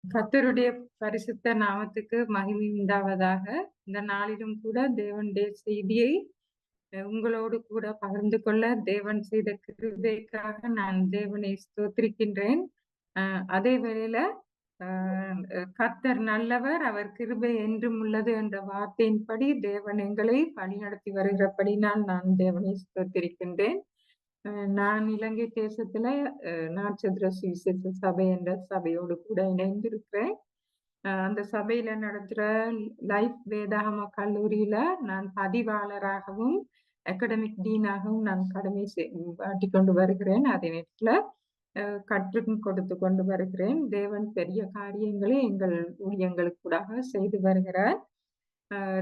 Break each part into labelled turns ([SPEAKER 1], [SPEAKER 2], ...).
[SPEAKER 1] கர்த்தருடைய பரிசுத்த நாமத்துக்கு மகிமை உண்டாவதாக. இந்த நாளிலும் கூட தேவனுடைய செய்தியை உங்களோடு கூட பகிர்ந்து கொள்ள தேவன் செய்த கிருபைக்காக நான் தேவனை ஸ்தோத்திரிக்கின்றேன். அ அதே வேளையில அ கர்த்தர் நல்லவர், அவர் கிருபை என்றும் உள்ளது என்ற வார்த்தையின்படி தேவன் எங்களை வழிநடத்தி வருகிறபடினால் நான் தேவனை ஸ்தோத்திரிக்கின்றேன். அ நான் இலங்கை தேசத்தில நாட்சத்திர சுவிசேஷ சபை என்ற சபையோடு கூட இணைந்திருக்கிறேன். அந்த சபையில நடத்துற லைஃப் வேதாகம கல்லூரியில நான் பதிவாளராகவும், அகாடமிக் டீனாகவும் நான் கடமை ஆற்றிக் கொண்டு வருகிறேன். அதே நேரத்துல கற்றும் கொடுத்து கொண்டு வருகிறேன். தேவன் பெரிய காரியங்களை எங்கள் ஊழியங்களுக்கூடாக செய்து வருகிறார்.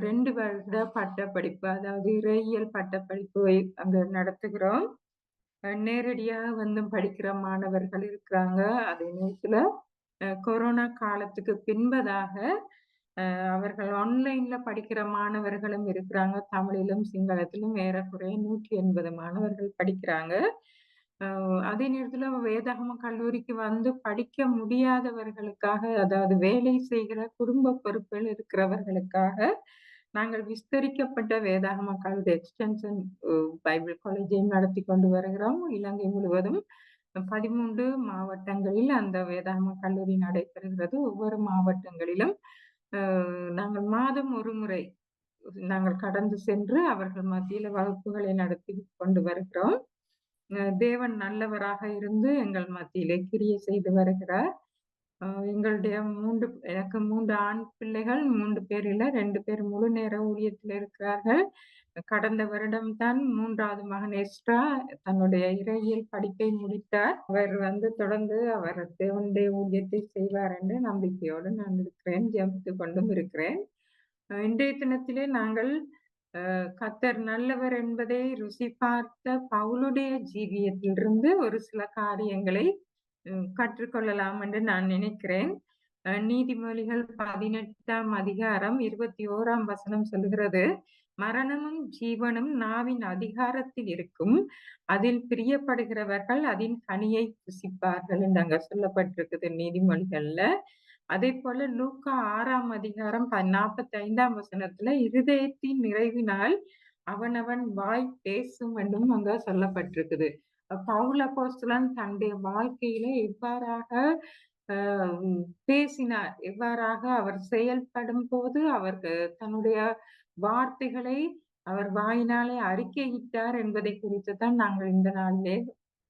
[SPEAKER 1] 2 வருட பட்டப்படிப்பு, அதாவது இறையியல் பட்டப்படிப்பை அங்க நடத்துகிறோம். நேரடியா வந்து படிக்கிற மாணவர்கள் இருக்கிறாங்க. அதே நேரத்துல கொரோனா காலத்துக்கு பின்பதாக அவர்கள் ஆன்லைன்ல படிக்கிற மாணவர்களும் இருக்கிறாங்க. தமிழிலும், சிங்களத்திலும் ஏறக்குறைய 180 மாணவர்கள் படிக்கிறாங்க. அ அதே நேரத்துல வேதாகம கல்லூரிக்கு வந்து படிக்க முடியாதவர்களுக்காக, அதாவது வேலை செய்கிற குடும்ப பொறுப்பில் இருக்கிறவர்களுக்காக, நாங்கள் விஸ்தரிக்கப்பட்ட வேதாகம கல்லூரி எக்ஸ்டென்ஷன் பைபிள் காலேஜையும் நடத்திக் கொண்டு வருகிறோம். இலங்கை முழுவதும் 13 மாவட்டங்களில் அந்த வேதாகம கல்லூரி நடைபெறுகிறது. ஒவ்வொரு மாவட்டங்களிலும் நாங்கள் மாதம் ஒரு முறை நாங்கள் கடந்து சென்று அவர்கள் மத்தியில வகுப்புகளை நடத்தி கொண்டு வருகிறோம். தேவன் நல்லவராக இருந்து எங்கள் மத்தியிலே கிரியை செய்து வருகிறார். எங்களுடைய எனக்கு 3 ஆண் பிள்ளைகள். 3 பேர் இல்ல, 2 பேர் முழு நேர ஊழியத்தில் இருக்கிறார்கள். கடந்த வருடம் தான் 3வது மகன் எஸ்ட்ரா தன்னுடைய இறையியல் படிப்பை முடித்தார். அவர் வந்து தொடர்ந்து அவர் தேவனுடைய ஊழியத்தை செய்வார் என்று நம்பிக்கையோடு நான் இருக்கிறேன். ஜெபித்துக் கொண்டும் இருக்கிறேன். இன்றைய தினத்திலே நாங்கள் கர்த்தர் நல்லவர் என்பதை ருசி பார்த்த பவுலுடைய ஜீவியத்திலிருந்து ஒரு சில காரியங்களை கற்றுக்கொள்ளலாம் என்று நான் நினைக்கிறேன். நீதிமொழிகள் 18ஆம் அதிகாரம் 21ஆம் வசனம் சொல்லுகிறது, மரணமும் ஜீவனும் நாவின் அதிகாரத்தில் இருக்கும். அதில் பிரியப்படுகிறவர்கள் அதின் கனியை புசிப்பார்கள் என்று அங்க சொல்லப்பட்டிருக்குது நீதிமொழிகள்ல. அதேபோல லூக்கா 6ஆம் அதிகாரம் 45ஆம் வசனத்துல, இருதயத்தின் நிறைவினால் அவனவன் வாய் பேசும் என்றும் அங்க சொல்லப்பட்டிருக்குது. பவுல் அப்போஸ்தலன் தன்னுடைய வாழ்க்கையில எவ்வாறாக அ பேசினார், எவ்வாறாக அவர் செயல்படும்போது அவர் தன்னுடைய வார்த்தைகளை அவர் வாயினாலே அறிக்கையிட்டார் என்பதை குறித்து தான் நாங்கள் இந்த நாளிலே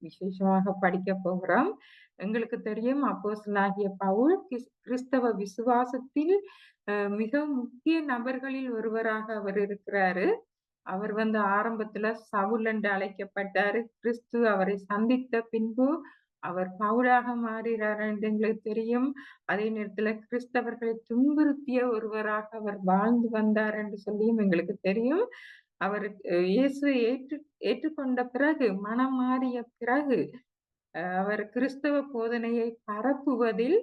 [SPEAKER 1] விசேஷமாக படிக்கப் போகிறோம். எங்களுக்கு தெரியும் அப்போஸ்தலனாகிய பவுல் கிறிஸ்தவ விசுவாசத்தில் மிக முக்கிய நபர்களில் ஒருவராக அவர் இருக்கிறாரு. அவர் வந்து ஆரம்பத்துல சவுல் என்று அழைக்கப்பட்டாரு. கிறிஸ்து அவரை சந்தித்த பின்பு அவர் பவுலாக மாறுகிறார் என்று எங்களுக்கு தெரியும். அதே நேரத்துல கிறிஸ்தவர்களை துன்புறுத்திய ஒருவராக அவர் வாழ்ந்து வந்தார் என்று சொல்லியும் எங்களுக்கு தெரியும். அவர் இயேசுவை ஏற்றுக்கொண்ட பிறகு, மனம் மாறிய பிறகு அவர் கிறிஸ்தவ போதனையை பரப்புவதில்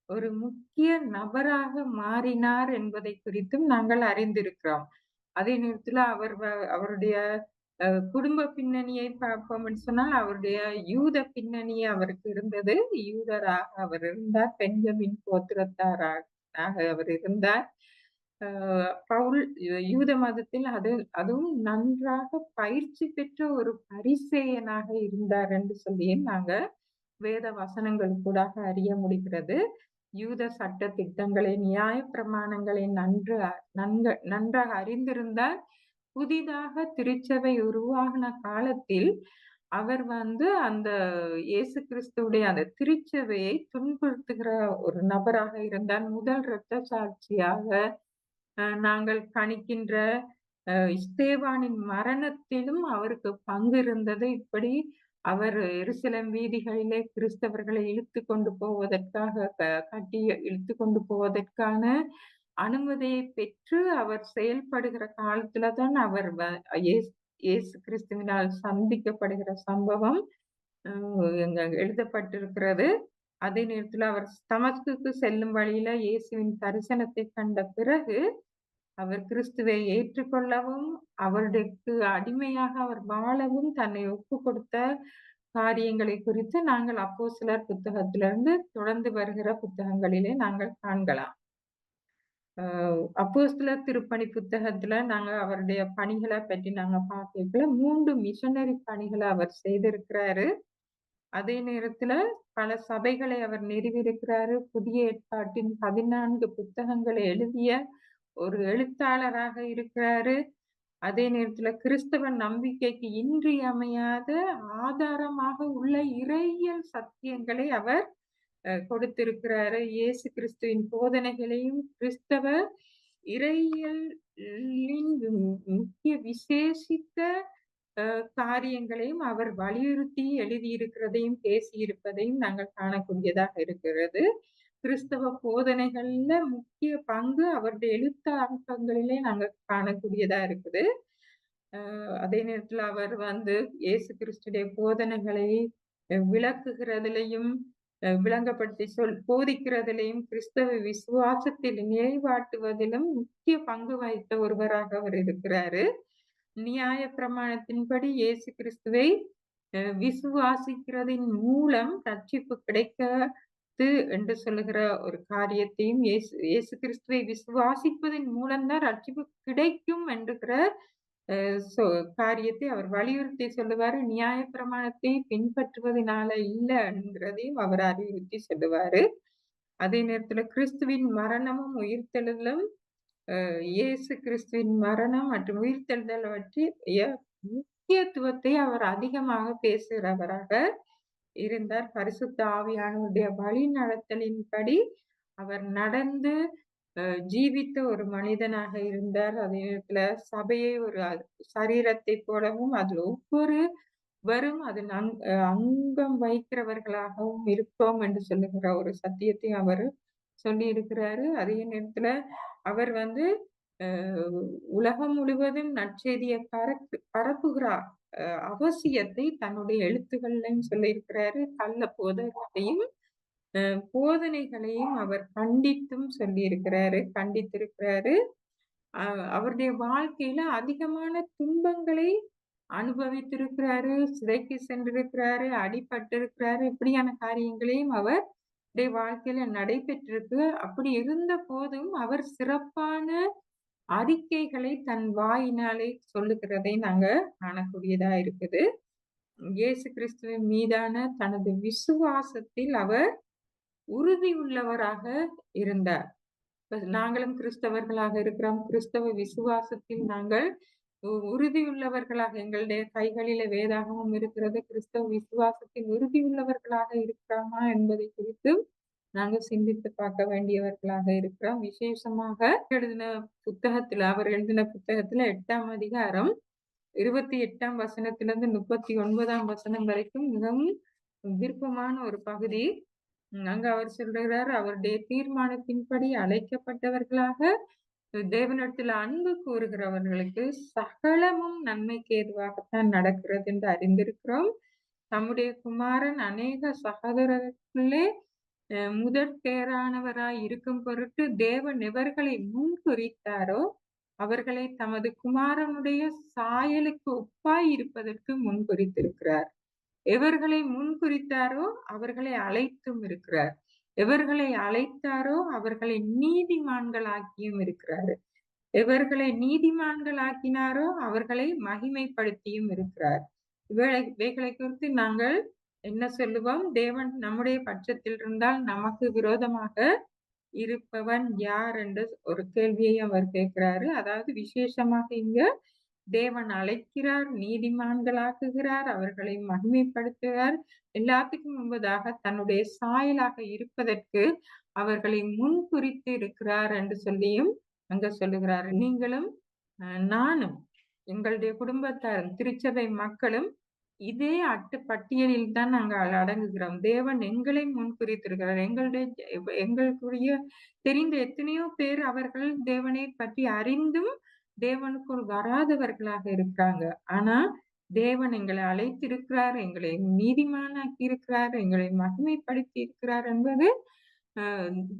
[SPEAKER 1] ஒரு முக்கிய நபராக மாறினார் என்பதை குறித்தும் நாங்கள் அறிந்திருக்கிறோம். அதே நேரத்துல அவருடைய குடும்ப பின்னணியை பார்ப்போம் என்று சொன்னால், அவருடைய யூத பின்னணி அவருக்கு இருந்தது. யூதராக அவர் இருந்தார். பென்ஜமின் கோத்திரத்தாராக அவர் இருந்தார். அ பவுல் யூத மதத்தில் அதுவும் நன்றாக பயிற்சி பெற்ற ஒரு பரிசேயனாக இருந்தார் என்று சொல்லியும் நாங்க வேத வசனங்களுக்கூடாக அறிய முடிகிறது. யூத சட்ட திட்டங்களை, நியாய பிரமாணங்களை நன்றாக அறிந்திருந்தார். புதிதாக திருச்சபை உருவாகின காலத்தில் அவர் வந்து அந்த இயேசு கிறிஸ்துவுடைய அந்த திருச்சபையை துன்புறுத்துகிற ஒரு நபராக இருந்தார். முதல் இரத்த சாட்சியாக நாங்கள் கணிக்கின்ற ஸ்தேவானின் மரணத்திலும் அவருக்கு பங்கு இருந்தது. இப்படி அவர் எருசலேம் வீதிகளிலே கிறிஸ்தவர்களை இழுத்துக் கொண்டு போவதற்காக கட்டி இழுத்துக் கொண்டு போவதற்கான அனுமதியை பெற்று அவர் செயல்படுகிற காலத்துல தான் அவர் இயேசு கிறிஸ்துவினால் சந்திக்கப்படுகிற சம்பவம் இங்க எழுதப்பட்டிருக்கிறது. அதே நேரத்துல அவர் தமஸ்குக்கு செல்லும் வழியில இயேசுவின் தரிசனத்தை கண்ட பிறகு அவர் கிறிஸ்துவை ஏற்றுக்கொள்ளவும், அவருக்கு அடிமையாக அவர் வாழவும் தன்னை ஒப்புக் கொடுத்த காரியங்களை குறித்து நாங்கள் அப்போஸ்தலர் புத்தகத்திலிருந்து தொடர்ந்து வருகிற புத்தகங்களிலே நாங்கள் காண்கலாம். அப்போஸ்தலர் திருப்பணி புத்தகத்துல நாங்க அவருடைய பணிகளை பற்றி நாங்க பார்க்கல 3 மிஷனரி பணிகளை அவர் செய்திருக்கிறாரு. அதே நேரத்துல பல சபைகளை அவர் நிறுவியிருக்கிறாரு. புதிய ஏற்பாட்டின் 14 புத்தகங்களை எழுதிய ஒரு எழுத்தாளராக இருக்கிறாரு. அதே நேரத்துல கிறிஸ்தவ நம்பிக்கைக்கு இன்றியமையாத ஆதாரமாக உள்ள இறையியல் சத்தியங்களை அவர் கொடுத்திருக்கிறாரு. இயேசு கிறிஸ்துவின் போதனைகளையும் கிறிஸ்தவ இறையியலின் முக்கிய விசேஷித்த காரியங்களையும் அவர் வலியுறுத்தி எழுதியிருக்கிறதையும் பேசியிருப்பதையும் நாங்கள் காணக்கூடியதாக இருக்கிறது. கிறிஸ்தவ போதனைகள்ல முக்கிய பங்கு அவருடைய எழுத்தாக்கங்களிலே நாங்க காணக்கூடியதா இருக்குது. அதே நேரத்துல அவர் இயேசு கிறிஸ்துடைய போதனைகளை விளக்குகிறதிலையும் விளங்கப்படுத்தி போதிக்கிறதிலையும் கிறிஸ்தவ விசுவாசத்தில் நிலைவாட்டுவதிலும் முக்கிய பங்கு வகித்த ஒருவராக அவர் இருக்கிறாரு. நியாய பிரமாணத்தின்படி இயேசு கிறிஸ்துவை விசுவாசிக்கிறதின் மூலம் ரட்சிப்பு கிடைக்காது என்று சொல்லுகிற ஒரு காரியத்தையும் இயேசு கிறிஸ்துவை விசுவாசிப்பதன் மூலம்தான் ரட்சிப்பு கிடைக்கும் என்கிற காரியத்தை அவர் வலியுறுத்தி சொல்லுவாரு. நியாய பிரமாணத்தை பின்பற்றுவதனால இல்ல என்கிறதையும் அவர் அறிவுறுத்தி சொல்லுவாரு. அதே நேரத்துல கிறிஸ்துவின் மரணமும் உயிர்த்தெழுதலும் இயேசு கிறிஸ்துவின் மரணம் மற்றும் உயிர்த்தெழுதல் பற்றிய முக்கியத்துவத்தை அவர் அதிகமாக பேசுகிறவராக இருந்தார். பரிசுத்த ஆவியானவருடைய வழி நடத்தலின்படி அவர் நடந்து ஜீவித்த ஒரு மனிதனாக இருந்தார். அதே நேரத்துல சபையை ஒரு சரீரத்தை போலவும் அதில் ஒவ்வொருவரும் அதில் அங்கம் வகிக்கிறவர்களாகவும் இருப்போம் என்று சொல்லுகிற ஒரு சத்தியத்தை அவர் சொல்லி இருக்கிறாரு. அதே நேரத்துல அவர் உலகம் முழுவதும் நற்செய்தியை பரப்புகிற அவசியத்தை தன்னுடைய எழுத்துக்கள்லையும் சொல்லியிருக்கிறாரு. கள்ள போதகத்தையும் போதனைகளையும் அவர் கண்டித்திருக்கிறாரு. அவருடைய வாழ்க்கையில அதிகமான துன்பங்களை அனுபவித்திருக்கிறாரு. சிறைக்கு சென்றிருக்கிறாரு, அடிபட்டிருக்கிறாரு. இப்படியான காரியங்களையும் அவருடைய வாழ்க்கையில நடைபெற்றிருக்கு. அப்படி இருந்த போதும் அவர் சிறப்பான அறிக்கைகளை தன் வாயினாலே சொல்லுகிறதை நாங்க காணக்கூடியதா இருக்குது. இயேசு கிறிஸ்துவின் மீதான தனது விசுவாசத்தில் அவர் உறுதி உள்ளவராக இருந்தார். நாங்களும் கிறிஸ்தவர்களாக இருக்கிறோம். கிறிஸ்தவ விசுவாசத்தில் நாங்கள் உறுதியுள்ளவர்களாக எங்களுடைய கைகளில வேதாகமும் இருக்கிறது. கிறிஸ்தவ விசுவாசத்தில் உறுதியுள்ளவர்களாக இருக்கிறோமா என்பதை குறித்து நாங்கள் சிந்தித்து பார்க்க வேண்டியவர்களாக இருக்கிறோம். விசேஷமாக அவர் எழுதின புத்தகத்துல 8ஆம் அதிகாரம் 28ஆம் வசனத்திலிருந்து 39ஆம் வசனம் வரைக்கும் மிகவும் விருப்பமான ஒரு பகுதி. அங்க அவர் சொல்றார், அவருடைய தீர்மானத்தின்படி அழைக்கப்பட்டவர்களாக தேவனிடத்தில் அன்பு கூறுகிறவர்களுக்கு சகலமும் நன்மைக்கு ஏதுவாகத்தான் நடக்கிறது என்று அறிந்திருக்கிறோம். தம்முடைய குமாரன் அநேக சகோதரர்களுக்குள்ளே முதற் பேரானவராய் இருக்கும் பொருட்டு தேவன் எவர்களை முன்குறித்தாரோ அவர்களை தமது குமாரனுடைய சாயலுக்கு ஒப்பாய் இருப்பதற்கு முன்குறித்திருக்கிறார். எவர்களை முன்குறித்தாரோ அவர்களை அழைத்தும் இருக்கிறார். எவர்களை அழைத்தாரோ அவர்களை நீதிமான்களாக்கியும் இருக்கிறாரு. எவர்களை நீதிமான்களாக்கினாரோ அவர்களை மகிமைப்படுத்தியும் இருக்கிறார். இவைகளை குறித்து நாங்கள் என்ன சொல்லுவோம்? தேவன் நம்முடைய பட்சத்தில் இருந்தால் நமக்கு விரோதமாக இருப்பவன் யார் என்று ஒரு கேள்வியை அவர் கேட்கிறாரு. அதாவது விசேஷமாக இங்க தேவன் அழைக்கிறார், நீதிமான்களாக்குகிறார், அவர்களை மகிமைப்படுத்துகிறார். எல்லாத்துக்கும் முன்பதாக தன்னுடைய சாயலாக இருப்பதற்கு அவர்களை முன்குறித்து இருக்கிறார் என்று சொல்லியும் அங்க சொல்லுகிறார். நீங்களும் நானும் எங்களுடைய குடும்பத்தாரும் திருச்சபை மக்களும் இதே பட்டியலில் தான் நாங்கள் அடங்குகிறோம். தேவன் எங்களை முன்குறித்திருக்கிறார். எங்களுக்குரிய தெரிந்த எத்தனையோ பேர் அவர்கள் தேவனை பற்றி அறிந்தும் தேவனுக்குள் வராதவர்களாக இருக்கிறாங்க. ஆனா தேவன் எங்களை அழைத்திருக்கிறார், எங்களை நீதிமானாக்கி இருக்கிறார், எங்களை மகிமைப்படுத்தி இருக்கிறார் என்பது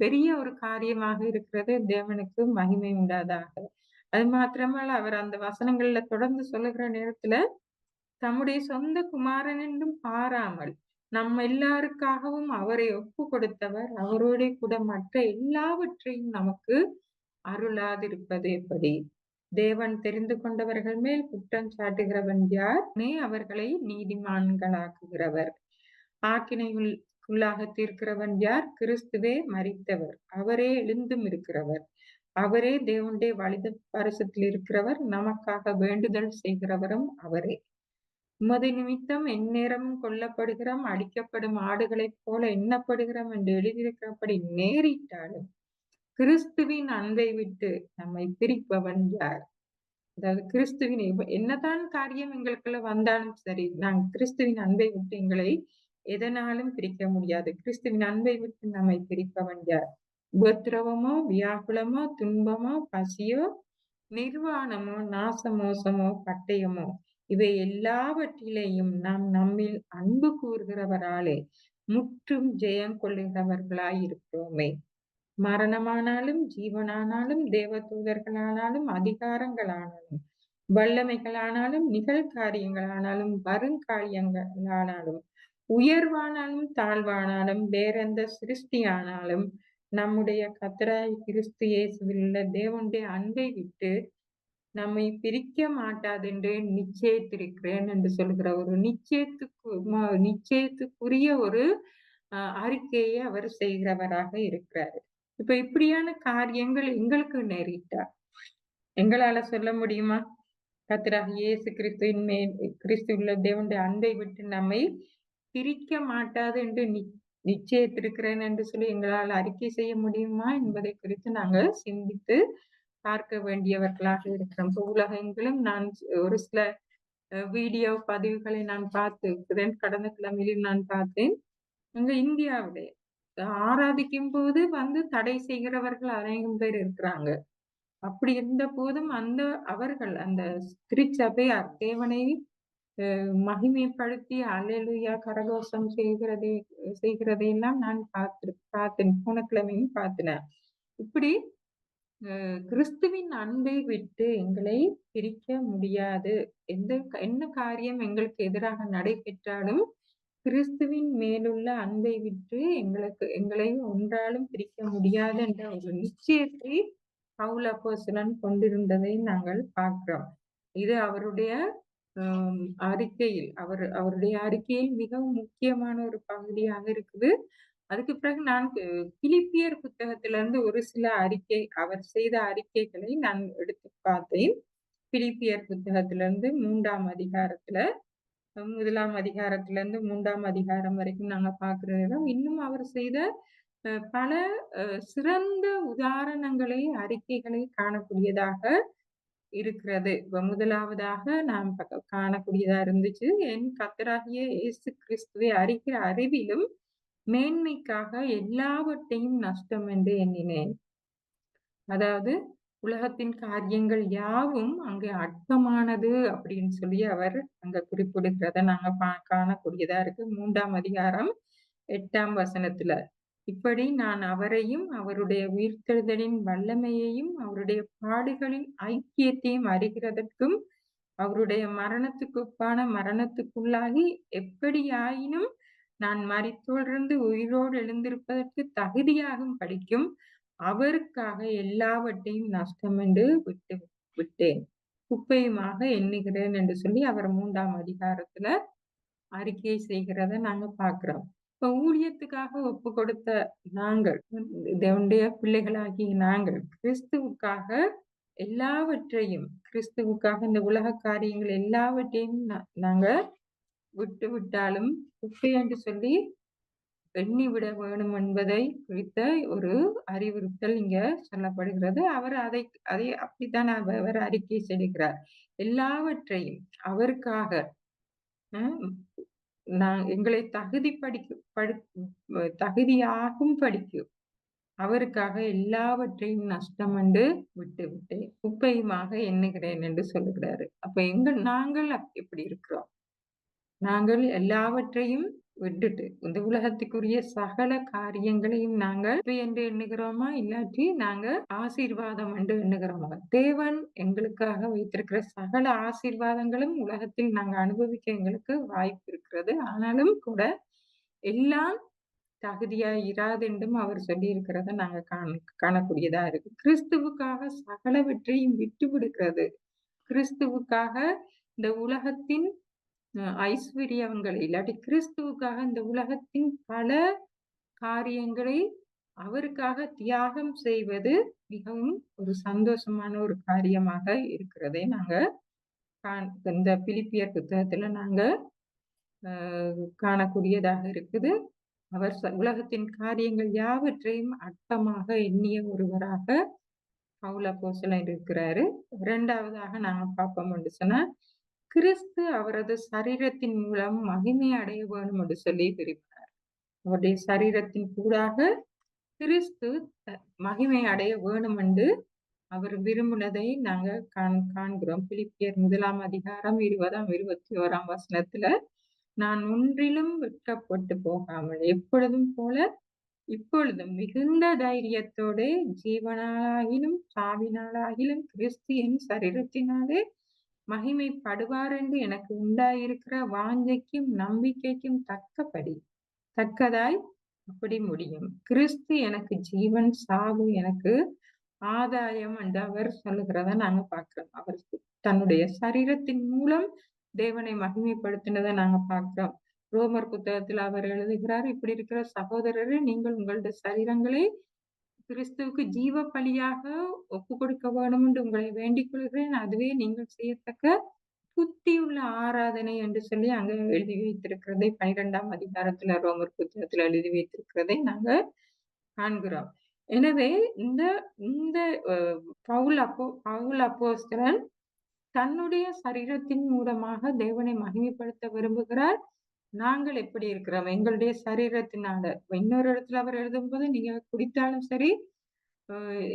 [SPEAKER 1] பெரிய ஒரு காரியமாக இருக்கிறது. தேவனுக்கு மகிமை உண்டாதாக. அது மாத்திரமல்ல, அவர் அந்த வசனங்கள்ல தொடர்ந்து சொல்லுகிற நேரத்துல தம்முடைய சொந்த குமாரன் என்றும் பாராமல் நம்ம எல்லாருக்காகவும் அவரை ஒப்பு கொடுத்தவர் அவரோட கூட மற்ற எல்லாவற்றையும் நமக்கு அருளாதிருப்பது எப்படி? தேவன் தெரிந்து கொண்டவர்கள் மேல் குற்றம் சாட்டுகிறவன் யார்? அவர்களை நீதிமான்களாக்குகிறவர். ஆக்கினைக்குள்ளாக தீர்க்கிறவன் யார்? கிறிஸ்துவே மரித்தவர், அவரே எழுந்தும் இருக்கிறவர், அவரே தேவனுடைய வலது பரிசத்தில் இருக்கிறவர், நமக்காக வேண்டுதல் செய்கிறவரும் அவரே. உமது நிமித்தம் எந்நேரமும் கொல்லப்படுகிறோம், அடிக்கப்படும் ஆடுகளைப் போல எண்ணப்படுகிறோம் என்று எழுதியிருக்கிறபடி நேரிட்டாலும் கிறிஸ்துவின் அன்பை விட்டு நம்மை பிரிப்பவன் யார்? அதாவது கிறிஸ்துவின் என்னதான் காரியம் எங்களுக்குள்ள வந்தாலும் சரி, நாங்கள் கிறிஸ்துவின் அன்பை விட்டு எங்களை எதனாலும் பிரிக்க முடியாது. கிறிஸ்துவின் அன்பை விட்டு நம்மை பிரிப்பவன் யார்? உபத்திரவமோ, வியாகுலமோ, துன்பமோ, பசியோ, நிர்வாணமோ, நாசமோசமோ, பட்டயமோ, இவை எல்லாவற்றிலேயும் நாம் நம்மில் அன்பு கூறுகிறவராலே முற்றும் ஜெயம் கொள்ளுகிறவர்களாய் இருக்கிறோமே. மரணமானாலும் ஜீவனானாலும் தேவதூதர்களானாலும் அதிகாரங்களானாலும் வல்லமைகளானாலும் நிகழ்காரியங்களானாலும் வருங்காரியங்களானாலும் உயர்வானாலும் தாழ்வானாலும் வேறெந்த சிருஷ்டியானாலும் நம்முடைய கர்த்தராகிய கிறிஸ்து இயேசுவில் உள்ள தேவனுடைய அன்பை விட்டு நம்மை பிரிக்க மாட்டாதென்று நிச்சயித்திருக்கிறேன் என்று சொல்கிற ஒரு நிச்சயத்துக்குரிய ஒரு அறிக்கையை அவர் செய்கிறவராக இருக்கிறாரு. இப்ப இப்படியான காரியங்கள் எங்களுக்கு நேரிட்டா எங்களால சொல்ல முடியுமா? கர்த்தராகிய இயேசு கிறிஸ்துவின் மேல் கிறிஸ்துவுள்ள தேவனுடைய அன்பை விட்டு நம்மை பிரிக்க மாட்டாது என்று நிச்சயித்திருக்கிறேன் என்று சொல்லி எங்களால் அறிக்கை செய்ய முடியுமா என்பதை குறித்து நாங்கள் சிந்தித்து பார்க்க வேண்டியவர்களாக இருக்கிறோம். உலகெங்கிலும் நான் ஒரு சில வீடியோ பதிவுகளை நான் பார்த்திருக்கிறேன். கடந்த கிழமையிலும் நான் பார்த்தேன். அங்க இந்தியாவிலே ஆராதிக்கும் போது வந்து தடை செய்கிறவர்கள் அநேகம் பேர் இருக்கிறாங்க. அப்படி இருந்த போதும் அவர்கள் அந்த திருச்சபையார் தேவனை மகிமைப்படுத்தி அல்லேலூயா கரகோஷம் செய்கிறதையெல்லாம் நான் பார்த்தேன். போன கிழமையும் பார்த்தேன். இப்படி கிறிஸ்துவின் அன்பை விட்டு எங்களை பிரிக்க முடியாது. என்ன காரியம் எங்களுக்கு எதிராக நடைபெற்றாலும் கிறிஸ்துவின் மேலுள்ள அன்பை விட்டு எங்களை ஒன்றாலும் பிரிக்க முடியாது என்ற ஒரு நிச்சயத்தை பவுல் அப்போஸ்தலன் கொண்டிருந்ததை நாங்கள் பார்க்கிறோம். இது அவருடைய அவருடைய அறிக்கையில் மிகவும் முக்கியமான ஒரு பகுதியாக இருக்குது. அதுக்கு பிறகு நான் பிலிப்பியர் புத்தகத்திலிருந்து ஒரு சில அவர் செய்த அறிக்கைகளை நான் எடுத்து பார்த்தேன். பிலிப்பியர் புத்தகத்திலிருந்து 3ஆம் அதிகாரத்துல 1ஆம் அதிகாரத்திலிருந்து 3ஆம் அதிகாரம் வரைக்கும் நாங்க பார்க்கிறோம். இன்னும் அவர் செய்த பல சிறந்த உதாரணங்களை அறிக்கைகளை காணக்கூடியதாக இருக்கிறது. முதலாவதாக நாம் காணக்கூடியதா இருந்துச்சு, என் கர்த்தராகிய இயேசு கிறிஸ்துவை அறிகிற அறிவிலும் மேன்மைக்காக எல்லாவற்றையும் நஷ்டம் என்று எண்ணினேன். அதாவது உலகத்தின் காரியங்கள் யாவும் அங்கே அற்பமானது அப்படின்னு சொல்லி அவர் அங்க குறிப்பிடுகிறத நாங்க காணக்கூடியதா இருக்கு. 3ஆம் அதிகாரம் 8ஆம் வசனத்துல, இப்படி நான் அவரையும் அவருடைய உயிர்த்தெழுதலின் வல்லமையையும் அவருடைய பாடுகளின் ஐக்கியத்தையும் அறிகிறதற்கும் அவருடைய மரணத்துக்குப்பான மரணத்துக்குள்ளாகி எப்படியாயினும் நான் மரித்தோரிலிருந்து உயிரோடு எழுந்திருப்பதற்கு தகுதியாகும் படிக்கும் அவருக்காக எல்லாவற்றையும் நஷ்டம் என்று விட்டேன், குப்பையுமாக எண்ணுகிறேன் என்று சொல்லி அவர் 3ஆம் அதிகாரத்துல அறிக்கை செய்கிறத நாங்க பார்க்கிறோம். இப்ப ஊழியத்துக்காக ஒப்பு கொடுத்த நாங்கள், தேவனுடைய பிள்ளைகளாகிய நாங்கள் கிறிஸ்துவுக்காக எல்லாவற்றையும், கிறிஸ்துவுக்காக இந்த உலக காரியங்கள் எல்லாவற்றையும் நாங்க விட்டு விட்டாலும் குப்பை என்று சொல்லி எண்ணிவிட வேணும் என்பதை குறித்த ஒரு அறிவுறுத்தல் இங்க சொல்லப்படுகிறது. அவர் அதை அப்படித்தான் அவர் அறிக்கை செய்கிறார். எல்லாவற்றையும் அவருக்காக எங்களை தகுதியாகும் படிக்கும் அவருக்காக எல்லாவற்றையும் நஷ்டம் என்று விட்டுவிட்டேன், குப்பையுமாக எண்ணுகிறேன் என்று சொல்லுகிறாரு. அப்ப நாங்கள் எப்படி இருக்கிறோம்? நாங்கள் எல்லாவற்றையும் விட்டுட்டு இந்த உலகத்துக்குரிய சகல காரியங்களையும் நாங்கள் வெற்றி என்று எண்ணுகிறோமா, இல்லாட்டி நாங்க ஆசீர்வாதம் என்று எண்ணுகிறோமா? தேவன் எங்களுக்காக வைத்திருக்கிற சகல ஆசீர்வாதங்களும் உலகத்தில் நாங்க அனுபவிக்க எங்களுக்கு வாய்ப்பு இருக்கிறது. ஆனாலும் கூட எல்லாம் தகுதியா இராதென்றும் அவர் சொல்லியிருக்கிறத நாங்க காணக்கூடியதா இருக்கு. கிறிஸ்துவுக்காக சகலவற்றையும் விட்டு விடுகிறது. கிறிஸ்துவுக்காக இந்த உலகத்தின் ஐஸ்வர்யங்கள் இல்லாட்டி கிறிஸ்துவுக்காக இந்த உலகத்தின் பல காரியங்களை அவருக்காக தியாகம் செய்வது மிகவும் ஒரு சந்தோஷமான ஒரு காரியமாக இருக்கிறதை நாங்க இந்த பிலிப்பியர் புத்தகத்துல நாங்க காணக்கூடியதாக இருக்குது. அவர் உலகத்தின் காரியங்கள் யாவற்றையும் அற்பமாக எண்ணிய ஒருவராக பவுல் அப்போஸ்தலன் இருக்கிறாரு. இரண்டாவதாக நாங்க பார்ப்போம் என்று சொன்னா, கிறிஸ்து அவரது சரீரத்தின் மூலம் மகிமை அடைய வேண்டும் என்று சொல்லி விரும்பினார். அவருடைய சரீரத்தின் கூடாக கிறிஸ்து மகிமை அடைய வேணும் என்று அவர் விரும்பினதை நாங்க காண்கிறோம். பிலிப்பியர் 1 அதிகாரம் 20 21 வசனத்துல, நான் ஒன்றிலும் வெட்கப்பட்டு போகாமல் எப்பொழுதும் போல இப்பொழுதும் மிகுந்த தைரியத்தோட ஜீவனாலாகிலும் சாவினாலாகிலும் கிறிஸ்து என் சரீரத்தினாலே மகிமைப்படுவார் என்று எனக்கு உண்டாயிருக்கிற வாஞ்சைக்கும் நம்பிக்கைக்கும் தக்கதாய் அப்படி முடியும். கிறிஸ்து எனக்கு ஜீவன், சாவு எனக்கு ஆதாயம் என்று அவர் சொல்லுகிறத நாங்க பார்க்கிறோம். அவர் தன்னுடைய சரீரத்தின் மூலம் தேவனை மகிமைப்படுத்தினதை நாங்க பார்க்கிறோம். ரோமர் புத்தகத்தில் அவர் எழுதுகிறார், இப்படி இருக்கிற சகோதரரே, நீங்கள் உங்களுடைய சரீரங்களை கிறிஸ்துவுக்கு ஜீவ பலியாக ஒப்பு கொடுக்க வேண்டும் என்று உங்களை வேண்டிக் கொள்கிறேன். அதுவே நீங்கள் செய்யத்தக்க புத்தியுள்ள ஆராதனை என்று சொல்லி அங்க எழுதி வைத்திருக்கிறதை 12 அதிகாரத்துல ரோமர் புத்தகத்துல எழுதி வைத்திருக்கிறதை நாங்க காண்கிறோம். எனவே இந்த இந்த பவுல் அப்போஸ்தலன் தன்னுடைய சரீரத்தின் மூலமாக தேவனை மகிமைப்படுத்த விரும்புகிறார். நாங்கள் எப்படி இருக்கிறோம்? எங்களுடைய சரீரத்தினால இன்னொரு இடத்துல அவர் எழுதும்போது, நீங்க குடித்தாலும் சரி,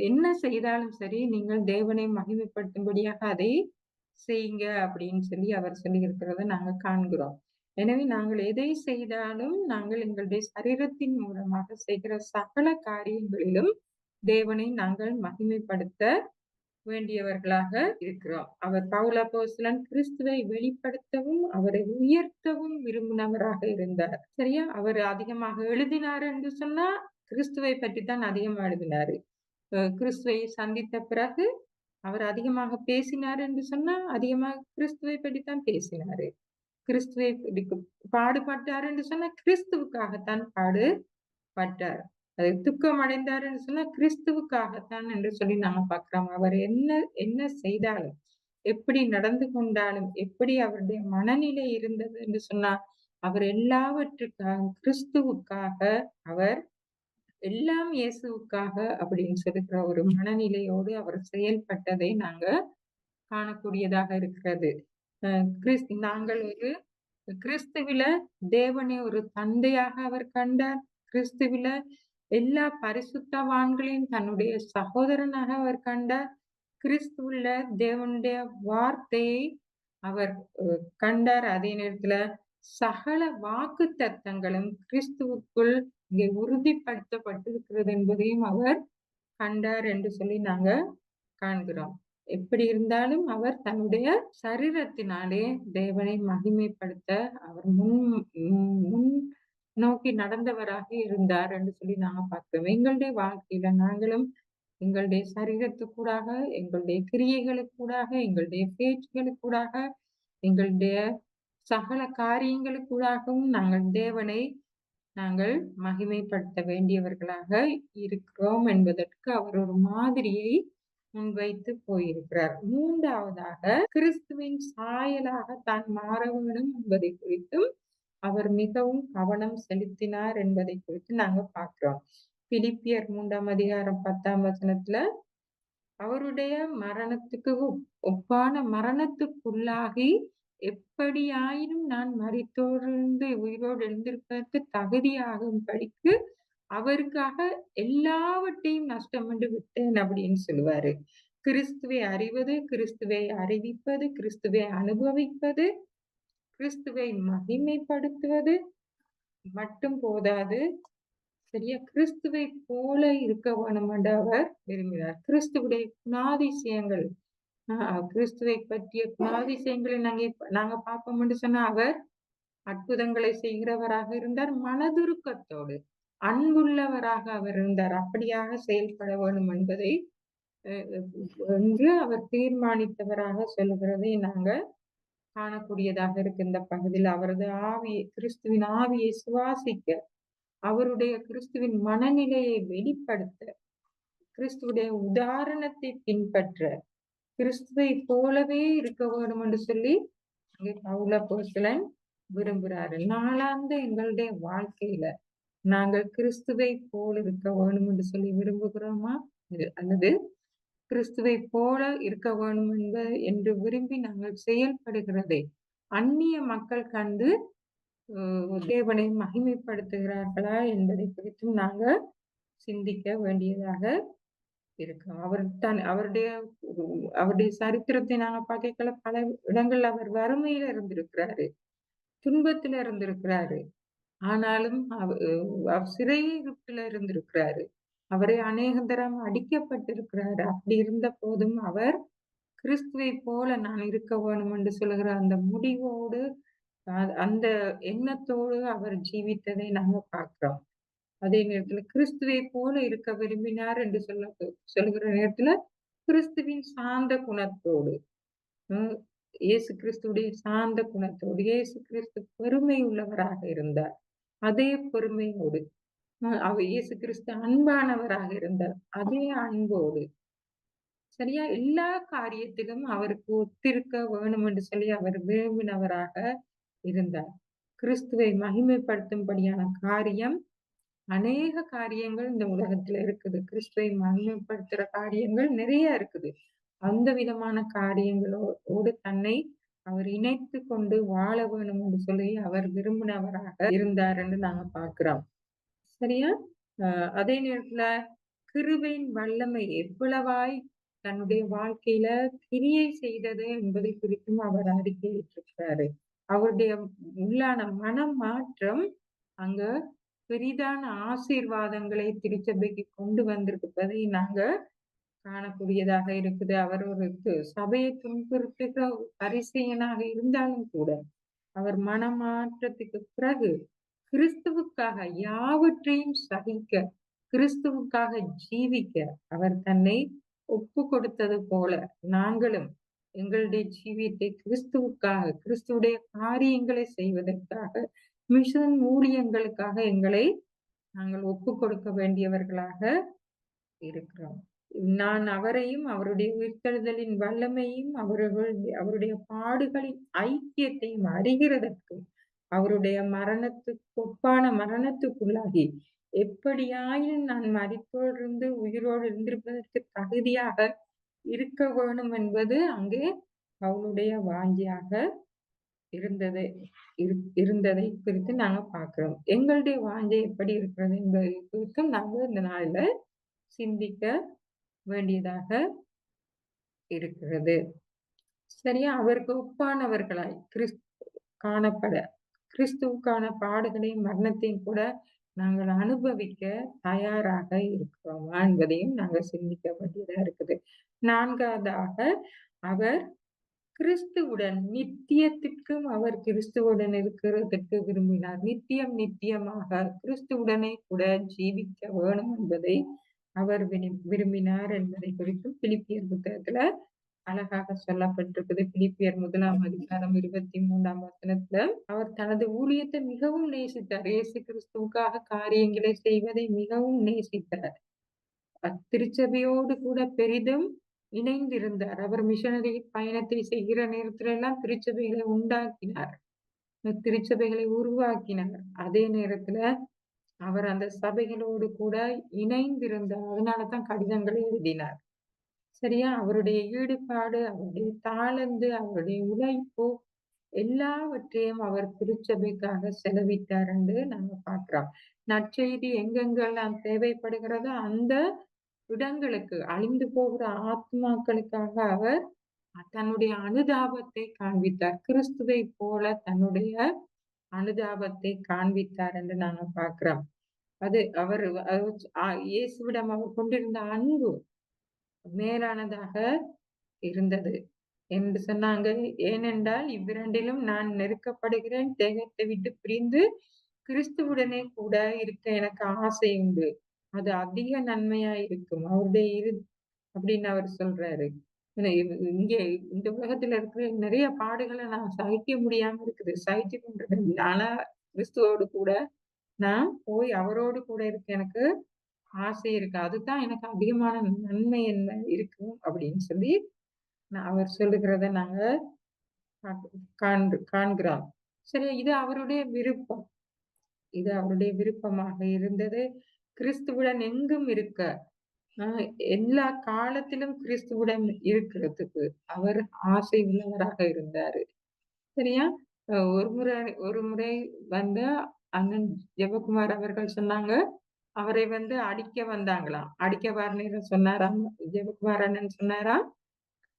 [SPEAKER 1] என்ன செய்தாலும் சரி, நீங்கள் தேவனை மகிமைப்படுத்தும்படியாக அதை செய்யுங்க அப்படின்னு சொல்லி அவர் சொல்லி இருக்கிறத நாங்க காண்கிறோம். எனவே நாங்கள் எதை செய்தாலும் நாங்கள் எங்களுடைய சரீரத்தின் மூலமாக செய்கிற சகல காரியங்களிலும் தேவனை நாங்கள் மகிமைப்படுத்த வேண்டியவர்களாக இருக்கிறோம். அவர் பவுல் அப்போஸ்தலன் கிறிஸ்துவை வெளிப்படுத்தவும் அவரை உயர்த்தவும் விரும்பினவராக இருந்தார். சரியா? அவர் அதிகமாக எழுதினார் என்று சொன்னா கிறிஸ்துவை பற்றி தான் அதிகமா எழுதினாரு. கிறிஸ்துவை சந்தித்த பிறகு அவர் அதிகமாக பேசினார் என்று சொன்னா அதிகமாக கிறிஸ்துவை பற்றித்தான் பேசினாரு. கிறிஸ்துவை பாடுபட்டார் என்று சொன்னா கிறிஸ்துவுக்காகத்தான் பாடுபட்டார். அது துக்கம் அடைந்தார் என்று சொன்னா கிறிஸ்துவுக்காகத்தான் என்று சொல்லி நாம பார்க்கிறோம். அவர் என்ன செய்தாலும், எப்படி நடந்து கொண்டாலும், எப்படி அவருடைய மனநிலை இருந்தது என்று சொன்னா, அவர் எல்லாவற்றுக்காக கிறிஸ்துவுக்காக, அவர் எல்லாம் இயேசுவுக்காக அப்படின்னு சொல்லுகிற ஒரு மனநிலையோடு அவர் செயல்பட்டதை நாங்க காணக்கூடியதாக இருக்கிறது. நாங்கள் ஒரு கிறிஸ்துவில தேவனை ஒரு தந்தையாக அவர் கண்டார். கிறிஸ்துவில எல்லா பரிசுத்தவான்களையும் தன்னுடைய சகோதரனாக அவர் கண்டார். கிறிஸ்துவுல தேவனுடைய வார்த்தையை அவர் கண்டார். அதே நேரத்துல சகல வாக்கு தத்தங்களும் கிறிஸ்துவுக்குள் இங்கே உறுதிப்படுத்தப்பட்டிருக்கிறது என்பதையும் அவர் கண்டார் என்று சொல்லி நாங்க காண்கிறோம். எப்படி இருந்தாலும் அவர் தன்னுடைய சரீரத்தினாலே தேவனை மகிமைப்படுத்த அவர் முன் நோக்கி நடந்தவராக இருந்தார் என்று சொல்லி நாங்க பார்க்கிறோம். எங்களுடைய வாழ்க்கையில நாங்களும் எங்களுடைய சரீரத்துக்கூடாக, எங்களுடைய கிரியைகளுக்கூடாக, எங்களுடைய பேச்சுகளுக்கூடாக, எங்களுடைய சகல காரியங்களுக்கூடாகவும் நாங்கள் மகிமைப்படுத்த வேண்டியவர்களாக இருக்கிறோம் என்பதற்கு அவர் ஒரு மாதிரியை முன்வைத்து போயிருக்கிறார். மூன்றாவதாக, கிறிஸ்துவின் சாயலாக தான் மாற வேண்டும் என்பதை குறித்தும் அவர் மிகவும் கவனம் செலுத்தினார் என்பதை குறித்து நாங்க பார்க்கிறோம். பிலிப்பியர் 3 அதிகாரம் 10 வசனத்துல, அவருடைய மரணத்துக்கு ஒப்பான மரணத்துக்குள்ளாகி எப்படியாயினும் நான் மரித்தோரிலிருந்து உயிரோடு எழுந்திருப்பதற்கு தகுதியாகும்படிக்கு அவருக்காக எல்லாவற்றையும் நஷ்டம் என்று விட்டேன் அப்படின்னு சொல்லுவாரு. கிறிஸ்துவை அறிவது, கிறிஸ்துவை அறிவிப்பது, கிறிஸ்துவை அனுபவிப்பது, கிறிஸ்துவை மகிமைப்படுத்துவது, மட்டும் போதாது. சரியா? கிறிஸ்துவை போல இருக்க வேணும் என்று அவர் விரும்பினார். கிறிஸ்துவுடைய குணாதிசயங்கள், கிறிஸ்துவை பற்றிய குணாதிசயங்களை நாங்க பார்ப்போம் என்று சொன்னா, அவர் அற்புதங்களை செய்கிறவராக இருந்தார். மனதுருக்கத்தோடு, அன்புள்ளவராக அவர் இருந்தார். அப்படியாக செயல்பட வேண்டும் என்பதை அ என்று அவர் தீர்மானித்தவராக சொல்லுகிறதை நாங்க காணக்கூடியதாக இருக்கு இந்த பகுதியில். அவரது ஆவியை, கிறிஸ்துவின் ஆவியை சுவாசிக்க, அவருடைய கிறிஸ்துவின் மனநிலையை வெளிப்படுத்த, கிறிஸ்துவுடைய உதாரணத்தை பின்பற்ற, கிறிஸ்துவை போலவே இருக்க வேண்டும் என்று சொல்லி அங்கே பவுல் அப்போஸ்தலன் விரும்புகிறாரு. நாளாந்த எங்களுடைய வாழ்க்கையில நாங்கள் கிறிஸ்துவை போல இருக்க வேண்டும் என்று சொல்லி விரும்புகிறோமா? அல்லது கிறிஸ்துவை போல இருக்க வேண்டும் என்று விரும்பி நாங்கள் செயல்படுகிறதை அந்நிய மக்கள் கண்டு தேவனை மகிமைப்படுத்துகிறார்களா என்பதை குறித்தும் நாங்க சிந்திக்க வேண்டியதாக இருக்கும். அவருடைய சரித்திரத்தை நாங்க பார்க்கல, பல இடங்கள்ல அவர் வறுமையில இருந்திருக்கிறாரு, துன்பத்துல இருந்திருக்கிறாரு. ஆனாலும் அவர் சிறையிருப்புல இருந்திருக்கிறாரு. அவரை அநேக தரம் அடிக்கப்பட்டிருக்கிறாரு. அப்படி இருந்த போதும் அவர் கிறிஸ்துவை போல நான் இருக்க வேணும் என்று சொல்லுகிற அந்த முடிவோடு, அந்த எண்ணத்தோடு அவர் ஜீவித்ததை நாங்க பார்க்கிறோம். அதே நேரத்துல கிறிஸ்துவை போல இருக்க விரும்பினார் என்று சொல்லுகிற நேரத்துல கிறிஸ்துவின் சாந்த குணத்தோடு, உம் இயேசு கிறிஸ்துவுடைய சாந்த குணத்தோடு, இயேசு கிறிஸ்து பெருமை உள்ளவராக இருந்தார். அதே பெருமையோடு, அவர் இயேசு கிறிஸ்து அன்பானவராக இருந்தார். அதே அன்போடு, சரியா, எல்லா காரியத்திலும் அவருக்கு ஒத்திருக்க வேணும் என்று சொல்லி அவர் விரும்பினவராக இருந்தார். கிறிஸ்துவை மகிமைப்படுத்தும்படியான காரியம், அநேக காரியங்கள் இந்த உலகத்துல இருக்குது. கிறிஸ்துவை மகிமைப்படுத்துற காரியங்கள் நிறைய இருக்குது. அந்த விதமான காரியங்களோடு தன்னை அவர் இணைத்து கொண்டு வாழ வேணும் என்று சொல்லி அவர் விரும்பினவராக இருந்தார் என்று நாங்க பார்க்கிறோம். சரியா? அதே நேரத்துல கிருபையின் வல்லமை எவ்வளவாய் தன்னுடைய வாழ்க்கையில கிரியை செய்தது என்பதை குறித்தும் அவர் அறிக்கையிட்டிருக்கிறாரு. அவருடைய உள்ளான மனம் மாற்றம் அங்க பெரிதான ஆசீர்வாதங்களை திருச்சபைக்கு கொண்டு வந்திருப்பதை நாங்க காணக்கூடியதாக இருக்குது. அவர் ஒரு சபையை துன்புறுத்துகிற பரிசேயனாக இருந்தாலும் கூட, அவர் மனமாற்றத்துக்கு பிறகு கிறிஸ்துவுக்காக யாவற்றையும் சகிக்க, கிறிஸ்துவுக்காக ஜீவிக்க அவர் தன்னை ஒப்பு கொடுத்தது போல, நாங்களும் எங்களுடைய ஜீவியத்தை கிறிஸ்துவுக்காக, கிறிஸ்துவுடைய காரியங்களை செய்வதற்காக, மிஷன் ஊழியங்களுக்காக எங்களை நாங்கள் ஒப்பு கொடுக்க வேண்டியவர்களாக இருக்கிறோம். நான் அவரையும் அவருடைய உயிர்த்தெழுதலின் வல்லமையும் அவருடைய பாடுகளின் ஐக்கியத்தையும் அறிகிறதற்கு, அவருடைய ஒப்பான மரணத்துக்குள்ளாகி எப்படியாயினும் நான் மரித்தோடிருந்து உயிரோடு இருந்திருப்பதற்கு தகுதியாக இருக்க வேணும் என்பது அங்கே அவளுடைய வாஞ்சியாக இருந்ததை குறித்து நாங்க பார்க்கிறோம். எங்களுடைய வாஞ்சை எப்படி இருக்கிறது என்பதை குறித்தும் நாங்க இந்த நாளில சிந்திக்க வேண்டியதாக இருக்கிறது. சரியா? அவருக்கு ஒப்பானவர்களாய் காணப்பட, கிறிஸ்துவுக்கான பாடுகளையும் மரணத்தையும் கூட நாங்கள் அனுபவிக்க தயாராக இருக்கிறோமா என்பதையும் நாங்கள் சிந்திக்க வேண்டியதா இருக்குது. 4வதாக, அவர் கிறிஸ்துவுடன் நித்தியத்திற்கும் அவர் கிறிஸ்துவுடன் இருக்கிறதற்கு விரும்பினார். நித்தியமாக கிறிஸ்துவுடனே கூட ஜீவிக்க வேணும் என்பதை அவர் விரும்பினார் என்பதை குறித்து பிலிப்பியர் புத்தகத்துல அழகாக சொல்லப்பட்டிருக்குது. பிலிப்பியர் 1ஆம் அதிகாரம் 23ஆம் வசனத்துல அவர் தனது ஊழியத்தை மிகவும் நேசித்தார். இயேசு கிறிஸ்துவுக்காக காரியங்களை செய்வதை மிகவும் நேசித்தார். திருச்சபையோடு கூட பெரிதும் இணைந்திருந்தார். அவர் மிஷனரி பயணத்தை செய்கிற நேரத்துல எல்லாம் திருச்சபைகளை உண்டாக்கினார், திருச்சபைகளை உருவாக்கினார். அதே நேரத்துல அவர் அந்த சபைகளோடு கூட இணைந்திருந்தார். அதனாலதான் கடிதங்களை எழுதினார். சரியா? அவருடைய ஈடுபாடு, அவருடைய தாளந்து, அவருடைய உழைப்பு எல்லாவற்றையும் அவர் திருச்சபைக்காக செலவிட்டார் என்று நாங்க பார்க்கிறோம். நற்செய்தி எங்கெங்கெல்லாம் தேவைப்படுகிறதோ அந்த இடங்களுக்கு, அழிந்து போகிற ஆத்மாக்களுக்காக அவர் தன்னுடைய அனுதாபத்தை காண்பித்தார். கிறிஸ்துவை போல தன்னுடைய அனுதாபத்தை காண்பித்தார் என்று நாங்க பார்க்கிறோம். அது அவர் இயேசுவிடம் அவர் கொண்டிருந்த அன்பு மேலானதாக இருந்தது என்று சொன்னாங்க. ஏனென்றால் இவ்விரண்டிலும் நான் நெருக்கப்படுகிறேன். தேகத்தை விட்டு பிரிந்து கிறிஸ்துவுடனே கூட இருக்க எனக்கு ஆசை உண்டு. அது அதிக நன்மையா இருக்கும். அவருடைய அப்படின்னு அவர் சொல்றாரு. இங்க இந்த உலகத்துல இருக்கிற நிறைய பாடுகள நான் சகிக்க முடியாம இருக்குது. சகித்துக் கொண்டிருக்கிறேன். ஆனா கிறிஸ்துவோடு கூட நான் போய் அவரோடு கூட இருக்க எனக்கு ஆசை இருக்கு. அதுதான் எனக்கு அதிகமான நன்மை என்ன இருக்கும் அப்படின்னு சொல்லி அவர் சொல்லுகிறத நாங்க காண்கிறோம். சரி, இது அவருடைய விருப்பம். இது அவருடைய விருப்பமாக இருந்தது. கிறிஸ்துவுடன் எங்கும் இருக்க, அ எல்லா காலத்திலும் கிறிஸ்துவுடன் இருக்கிறதுக்கு அவர் ஆசை உள்ளவராக இருந்தாரு. சரியா? ஒரு முறை வந்து அண்ணன் ஜெபக்குமார் அவர்கள் சொன்னாங்க, அவரை வந்து அடிக்க வந்தாங்களாம். அடிக்க வர நேரம் சொன்னாராம், ஜெபக்குமார் அண்ணன் சொன்னாராம்,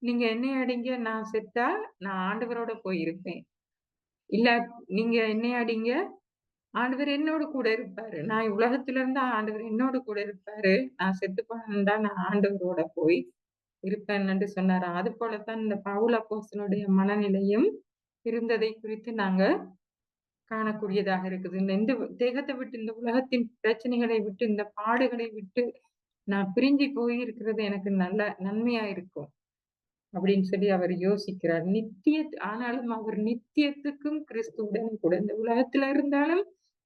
[SPEAKER 1] "நீங்க என்னைய அடிங்க, நான் செத்தா நான் ஆண்டவரோட போயிருப்பேன். இல்ல நீங்க என்னைய அடிங்க, ஆண்டவர் என்னோடு கூட இருப்பாரு. நான் உலகத்துல இருந்தா ஆண்டவர் என்னோடு கூட இருப்பாரு. நான் செத்து போனேன்டா நான் ஆண்டவரோட போய் இருப்பேன்னு" சொன்னாராம். அது போலத்தான் இந்த பவுல் அப்போஸ்தலனுடைய மனநிலையும் இருந்ததை குறித்து நாங்க காணக்கூடியதாக இருக்குது. இந்த தேகத்தை விட்டு, இந்த உலகத்தின் பிரச்சனைகளை விட்டு, இந்த பாடுகளை விட்டு நான் பிரிஞ்சு போய் இருக்கிறது எனக்கு நல்ல நன்மையா இருக்கும். அப்படின்னு சொல்லி அவர் யோசிக்கிறார். ஆனாலும் அவர் நித்தியத்துக்கும் கிறிஸ்துவுடன் கூட இந்த உலகத்துல இருந்தாலும்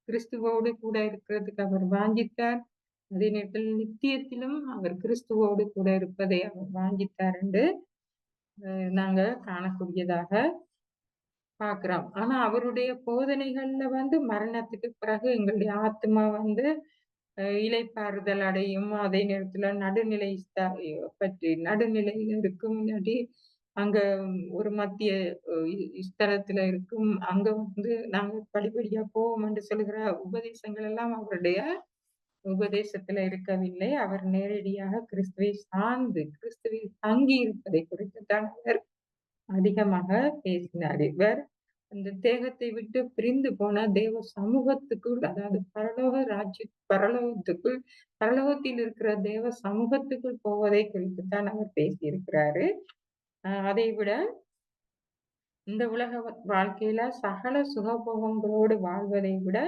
[SPEAKER 1] கிறிஸ்துவோடு கூட இருக்கிறதுக்கு அவர் வாஞ்சித்தார். அதே நேரத்தில் நித்தியத்திலும் அவர் கிறிஸ்துவோடு கூட இருப்பதை அவர் வாஞ்சித்தார் என்று நாங்க காணக்கூடியதாக பார்க்கிறோம். ஆனா அவருடைய போதனைகள்ல வந்து மரணத்துக்கு பிறகு எங்களுடைய ஆத்மா வந்து இளைப்பாறுதல் அடையும். அதே நேரத்துல நடுநிலை பற்றி நடுநிலையில இருக்கும். இல்லாட்டி அங்க ஒரு மத்திய ஸ்தலத்துல இருக்கும். அங்க வந்து நாங்க படிப்படியா போவோம் என்று சொல்லுகிற உபதேசங்கள் எல்லாம் அவருடைய உபதேசத்துல இருக்கவில்லை. அவர் நேரடியாக கிறிஸ்துவை சார்ந்து, கிறிஸ்துவில் தங்கி இருப்பதை குறித்து தான் அவர் அதிகமாக பேசினார். இவர் அந்த தேகத்தை விட்டு பிரிந்து போன தேவ சமூகத்துக்குள், அதாவது பரலோகத்துக்குள், பரலோகத்தில் இருக்கிற தேவ சமூகத்துக்குள் போவதை குறித்து தான் அவர் பேசியிருக்கிறாரு. அதை விட இந்த உலக வாழ்க்கையில சகல சுகபோகங்களோடு வாழ்வதை விட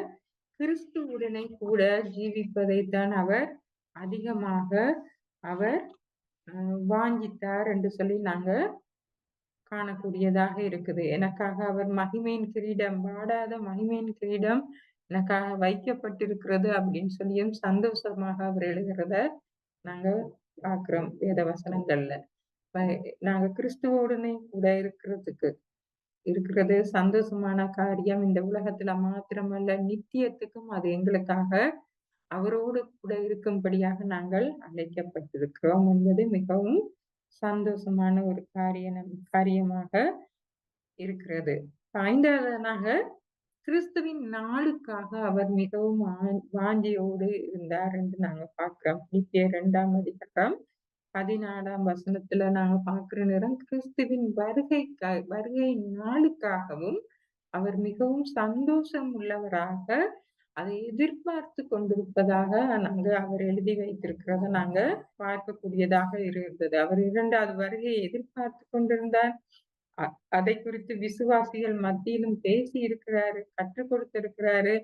[SPEAKER 1] கிறிஸ்துவுடனே கூட ஜீவிப்பதைத்தான் அவர் அதிகமாக அவர் வாஞ்சித்தார் என்று சொல்லி நாங்க காணக்கூடியதாக இருக்குது. எனக்காக அவர் மகிமையின் கிரீடம், வாடாத மகிமையின் கிரீடம் எனக்காக வைக்கப்பட்டிருக்கிறது அப்படின்னு சொல்லியும் சந்தோஷமாக அவர் எழுதுறத நாங்க பார்க்கிறோம் வேத வசனங்கள்ல. நாங்க கிறிஸ்துவோடனே கூட இருக்கிறது சந்தோஷமான காரியம். இந்த உலகத்துல மாத்திரமல்ல, நித்தியத்துக்கும் அது எங்களுக்காக அவரோடு கூட இருக்கும்படியாக நாங்கள் அழைக்கப்பட்டிருக்கிறோம் என்பது மிகவும் சந்தோஷமான ஒரு காரியமாக இருக்கிறது. 5வதாக கிறிஸ்துவின் நாளுக்காக அவர் மிகவும் வாஞ்சியோடு இருந்தார் என்று நாங்க பார்க்கிறோம். பிலிப்பியர் 2ஆம் அதிகாரம் 14ஆம் வசனத்துல நாங்க பார்க்கிற நேரம் கிறிஸ்துவின் வருகை நாளுக்காகவும் அவர் மிகவும் சந்தோஷம் உள்ளவராக அதை எதிர்பார்த்து கொண்டிருப்பதாக நாங்க அவர் எழுதி வைத்திருக்கிறத நாங்க பார்க்கக்கூடியதாக இருந்தது. அவர் 2வது வருகையை எதிர்பார்த்து கொண்டிருந்தார். அதை குறித்து விசுவாசிகள் மத்தியிலும் பேசி இருக்கிறாரு, கற்றுக் கொடுத்திருக்கிறாரு.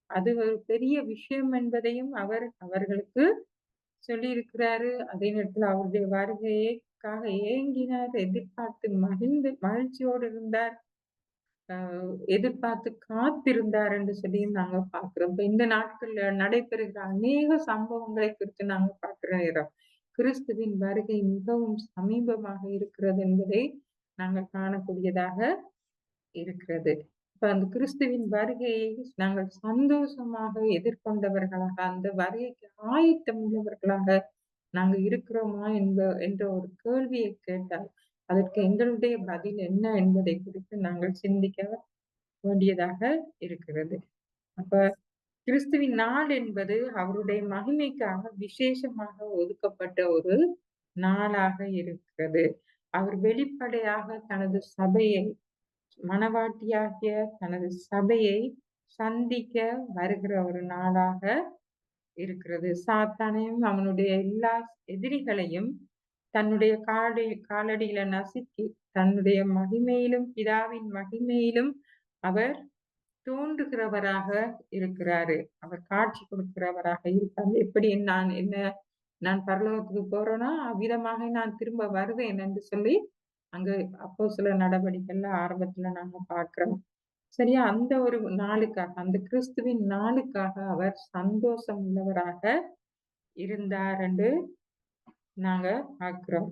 [SPEAKER 1] அது ஒரு பெரிய விஷயம் என்பதையும் அவர் அவர்களுக்கு சொல்லியிருக்கிறாரு. அதே நேரத்தில் அவருடைய வருகைக்காக ஏங்கினார், எதிர்பார்த்து மகிழ்ச்சியோடு இருந்தார். எதிர்பார்த்து காத்திருந்தார் என்று சொல்லியும் நாங்க பார்க்கிறோம். இப்ப இந்த நாட்கள்ல நடைபெறுகிற அநேக சம்பவங்களை குறித்து நாங்க பார்க்கிற நேரம் கிறிஸ்துவின் வருகை மிகவும் சமீபமாக இருக்கிறது என்பதை நாங்கள் காணக்கூடியதாக இருக்கிறது. இப்ப அந்த கிறிஸ்துவின் வருகையை நாங்கள் சந்தோஷமாக எதிர்கொண்டவர்களாக, அந்த வருகைக்கு ஆயத்தம் உள்ளவர்களாக நாங்க இருக்கிறோமா என்ற ஒரு கேள்வியை கேட்டால் அதற்கு எங்களுடைய பதில் என்ன என்பதை குறித்து நாங்கள் சிந்திக்க வேண்டியதாக இருக்கிறது. அப்ப கிறிஸ்துவின் நாள் என்பது அவருடைய மகிமைக்காக விசேஷமாக ஒதுக்கப்பட்ட ஒரு நாளாக இருக்கிறது. அவர் வெளிப்படையாக தனது சபையை மணவாட்டியாகிய தனது சபையை சந்திக்க வருகிற ஒரு நாளாக இருக்கிறது. சாத்தானையும் அவனுடைய எல்லா எதிரிகளையும் தன்னுடைய காலடியில நசுக்கி தன்னுடைய மகிமையிலும் பிதாவின் மகிமையிலும் அவர் தோன்றுகிறவராக இருக்கிறாரு. அவர் காட்சி கொடுக்கிறவராக இருக்காரு. எப்படி நான் பரலோகத்துக்கு போறேன்னா அவ்விதமாக நான் திரும்ப வருவேன் என்று சொல்லி அங்க அப்போஸ்தலர் நடவடிக்கைகள்ல ஆரம்பத்துல நாங்க பார்க்கிறோம். சரியா? அந்த ஒரு நாளுக்காக, அந்த கிறிஸ்துவின் நாளுக்காக அவர் சந்தோஷம் உள்ளவராக இருந்தார் என்று நாங்க பார்க்கிறோம்.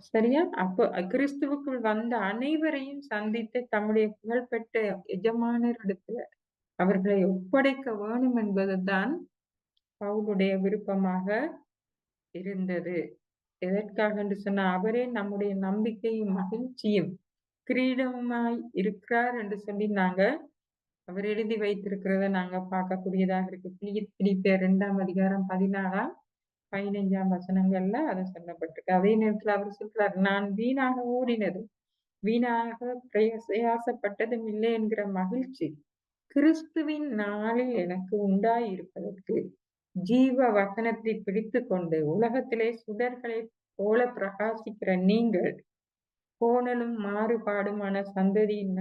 [SPEAKER 1] சரியா? அப்போ கிறிஸ்துவுக்குள் வந்த அனைவரையும் சந்தித்து தம்முடைய புகழ்பெற்ற எஜமானரிடத்துல அவர்களை ஒப்படைக்க வேணும் என்பதுதான் பவுலுடைய விருப்பமாக இருந்தது. எதற்காக என்று சொன்னா அவரே நம்முடைய நம்பிக்கையும் மகிழ்ச்சியும் கிரீடமுமாய் இருக்கிறார் என்று சொல்லி அவர் எழுதி வைத்திருக்கிறத நாங்க பார்க்கக்கூடியதாக இருக்கு. பிலிப்பியர் 2ஆம் அதிகாரம் 14ஆம் 15ஆம் வசனங்கள்ல அது சொல்லப்பட்டிருக்கு. அதே நேரத்துல அவர் சொல்றார், நான் வீணாக ஓடினதும் வீணாக பிரயாசப்பட்டதும் இல்லை என்கிற மகிழ்ச்சி கிறிஸ்துவின் நாளில் எனக்கு உண்டாயிருப்பதற்கு ஜீவ வசனத்தை பிடித்துக் கொண்டு உலகத்திலே சுடர்களைப் போல பிரகாசிக்கிற நீங்கள் கோணலும் மாறுபாடுமான சந்ததியின்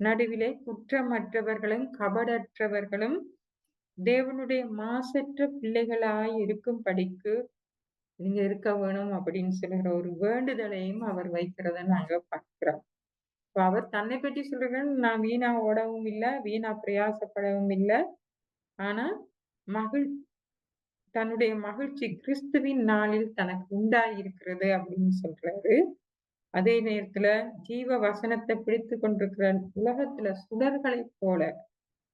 [SPEAKER 1] நடுவிலே குற்றமற்றவர்களும் கபடற்றவர்களும் தேவனுடைய மாசற்ற பிள்ளைகளாய் இருக்கும்படிக்கு நீங்க இருக்க வேணும் அப்படின்னு சொல்லுகிற ஒரு வேண்டுதலையும் அவர் வைக்கிறத நாங்க பார்க்கிறோம். இப்ப அவர் தன்னை பற்றி சொல்றேன், நான் வீணா ஓடவும் இல்லை, வீணா பிரயாசப்படவும் இல்லை. ஆனா தன்னுடைய மகிழ்ச்சி கிறிஸ்துவின் நாளில் தனக்கு உண்டாயிருக்கிறது அப்படின்னு சொல்றாரு. அதே நேரத்துல ஜீவ வசனத்தை பிடித்து கொண்டிருக்கிற உலகத்துல சுடர்களைப் போல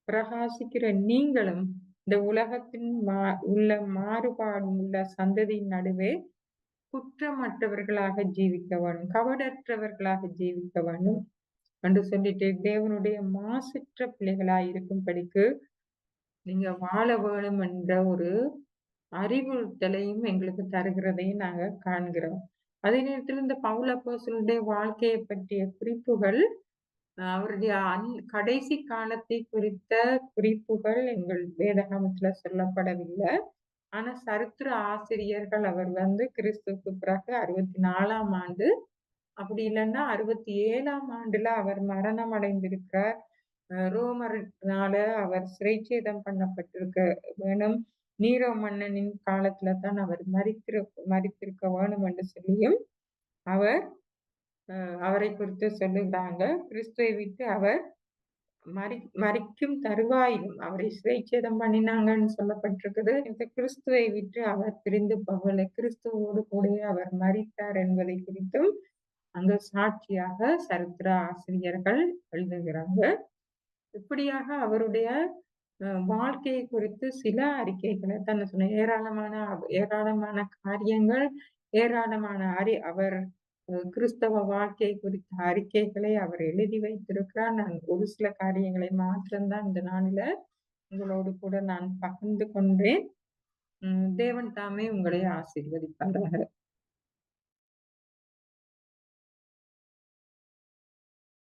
[SPEAKER 1] பிரகாசிக்கிற நீங்களும் இந்த உலகத்தின் உள்ள மாறுபாடு உள்ள சந்ததியின் நடுவே குற்றமற்றவர்களாக ஜீவிக்க வேண்டும், கபடற்றவர்களாக ஜீவிக்க வேண்டும் என்று சொல்லிட்டு தேவனுடைய மாசற்ற பிள்ளைகளாய் இருக்கும்படிக்கு நீங்க வாழ வேணும் என்ற ஒரு அறிவுறுத்தலையும் எங்களுக்கு தருகிறதையும் நாங்க காண்கிறோம். அதே நேரத்தில் இந்த பவுல் அப்போஸ்தலனுடைய வாழ்க்கையை பற்றிய குறிப்புகள் அவருடைய கடைசி காலத்தை குறித்த குறிப்புகள் எங்கள் வேதாகமத்துல சொல்லப்படவில்லை. ஆனா சரித்திர ஆசிரியர்கள் அவர் கிறிஸ்துவுக்கு பிறகு 64ஆம் ஆண்டு அப்படி இல்லைன்னா 67ஆம் ஆண்டுல அவர் மரணம் அடைந்திருக்கிறார். ரோமர்னால அவர் சிறைச்சேதம் பண்ணப்பட்டிருக்க வேணும். நீரோ மன்னனின் காலத்துல தான் அவர் மரித்திருக்க வேணும் என்று சொல்லியும் அவரை குறித்து சொல்லுகிறாங்க. கிறிஸ்துவை விட்டு அவர் மரிக்கும் தருவாயிலும் அவரை சிறைச்சேதம் பண்ணினாங்கன்னு சொல்லப்பட்டிருக்குது. இந்த கிறிஸ்துவை விட்டு அவர் பிரிந்து போகல, கிறிஸ்துவோடு கூட அவர் மரித்தார் என்பதை குறித்தும் அங்க சாட்சியாக சரித்திர ஆசிரியர்கள் எழுதுகிறாங்க. இப்படியாக அவருடைய வாழ்க்கையை குறித்து சில அறிக்கைகளை தான் சொன்ன ஏராளமான காரியங்கள், ஏராளமான அவர் கிறிஸ்தவ வாழ்க்கை குறித்த அறிக்கைகளை அவர் எழுதி வைத்திருக்கிறார். நான் ஒரு சில காரியங்களை மாத்திரம்தான் இந்த நாளில உங்களோடு கூட நான் பகிர்ந்து கொண்டேன். தேவன் தாமே உங்களை ஆசீர்வதிப்பாராக.